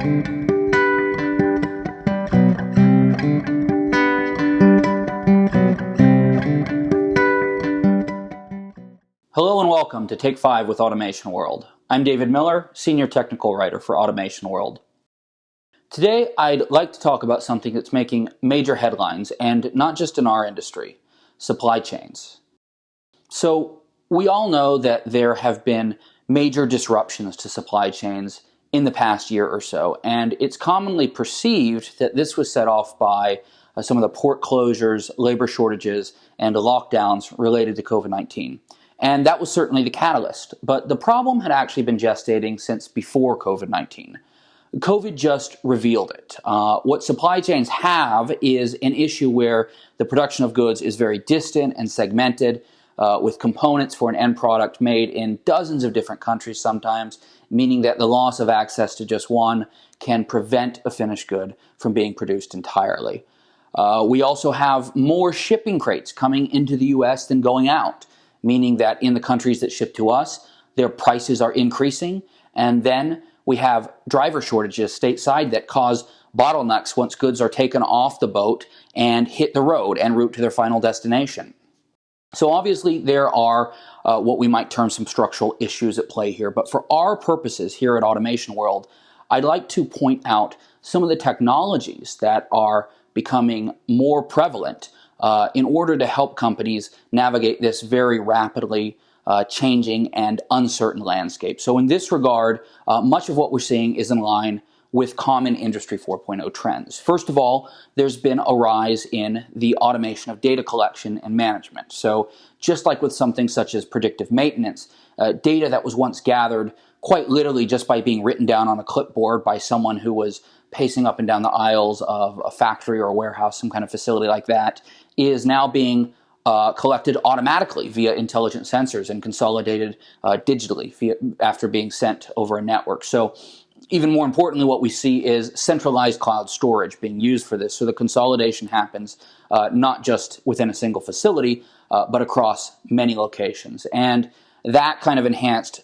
Hello and welcome to Take 5 with Automation World. I'm David Miller, Senior Technical Writer for Automation World. Today, I'd like to talk about something that's making major headlines, and not just in our industry, supply chains. So, we all know that there have been major disruptions to supply chains in the past year or so, and it's commonly perceived that this was set off by some of the port closures, labor shortages, and the lockdowns related to COVID-19. And that was certainly the catalyst. But the problem had actually been gestating since before COVID-19. COVID just revealed it. What supply chains have is an issue where the production of goods is very distant and segmented, with components for an end product made in dozens of different countries sometimes, meaning that the loss of access to just one can prevent a finished good from being produced entirely. We also have more shipping crates coming into the US than going out, meaning that in the countries that ship to us, their prices are increasing. And then we have driver shortages stateside that cause bottlenecks once goods are taken off the boat and hit the road en route to their final destination. So obviously there are what we might term some structural issues at play here. But for our purposes here at Automation World, I'd like to point out some of the technologies that are becoming more prevalent in order to help companies navigate this very rapidly changing and uncertain landscape. So in this regard, much of what we're seeing is in line with common Industry 4.0 trends. First of all, there's been a rise in the automation of data collection and management. So just like with something such as predictive maintenance, data that was once gathered quite literally just by being written down on a clipboard by someone who was pacing up and down the aisles of a factory or a warehouse, some kind of facility like that, is now being collected automatically via intelligent sensors and consolidated digitally after being sent over a network. So even more importantly, what we see is centralized cloud storage being used for this. So the consolidation happens not just within a single facility, but across many locations. And that kind of enhanced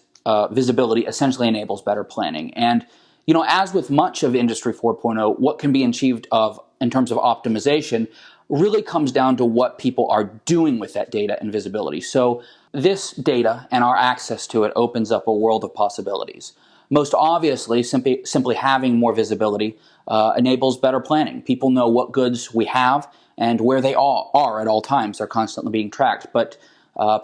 visibility essentially enables better planning. And as with much of Industry 4.0, what can be achieved in terms of optimization really comes down to what people are doing with that data and visibility. So this data and our access to it opens up a world of possibilities. Most obviously, simply having more visibility enables better planning. People know what goods we have and where they are at all times. They're constantly being tracked. But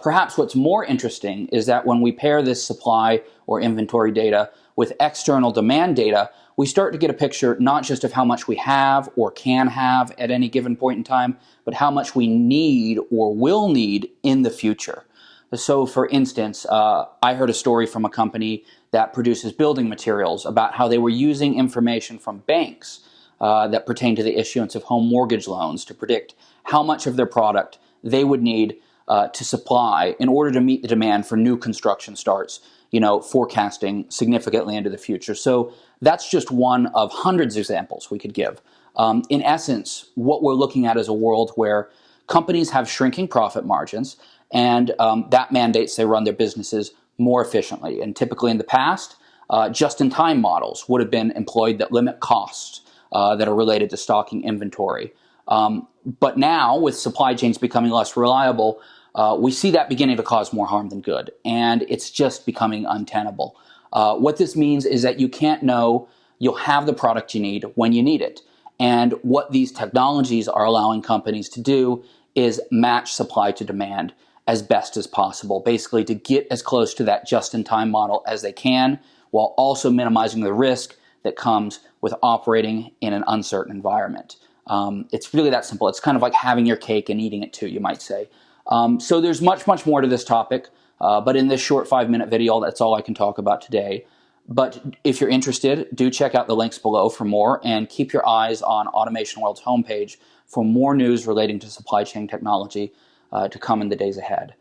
perhaps what's more interesting is that when we pair this supply or inventory data with external demand data, we start to get a picture not just of how much we have or can have at any given point in time, but how much we need or will need in the future. So for instance, I heard a story from a company that produces building materials about how they were using information from banks that pertain to the issuance of home mortgage loans to predict how much of their product they would need to supply in order to meet the demand for new construction starts, forecasting significantly into the future. So that's just one of hundreds of examples we could give. In essence, what we're looking at is a world where companies have shrinking profit margins, and that mandates they run their businesses more efficiently. And typically in the past, just-in-time models would have been employed that limit costs that are related to stocking inventory. But now, with supply chains becoming less reliable, we see that beginning to cause more harm than good, and it's just becoming untenable. What this means is that you can't know you'll have the product you need when you need it. And what these technologies are allowing companies to do is match supply to demand as best as possible, basically to get as close to that just-in-time model as they can, while also minimizing the risk that comes with operating in an uncertain environment. It's really that simple. It's kind of like having your cake and eating it too, you might say. So there's much, much more to this topic, but in this short 5-minute video, that's all I can talk about today. But if you're interested, do check out the links below for more, and keep your eyes on Automation World's homepage for more news relating to supply chain technology to come in the days ahead.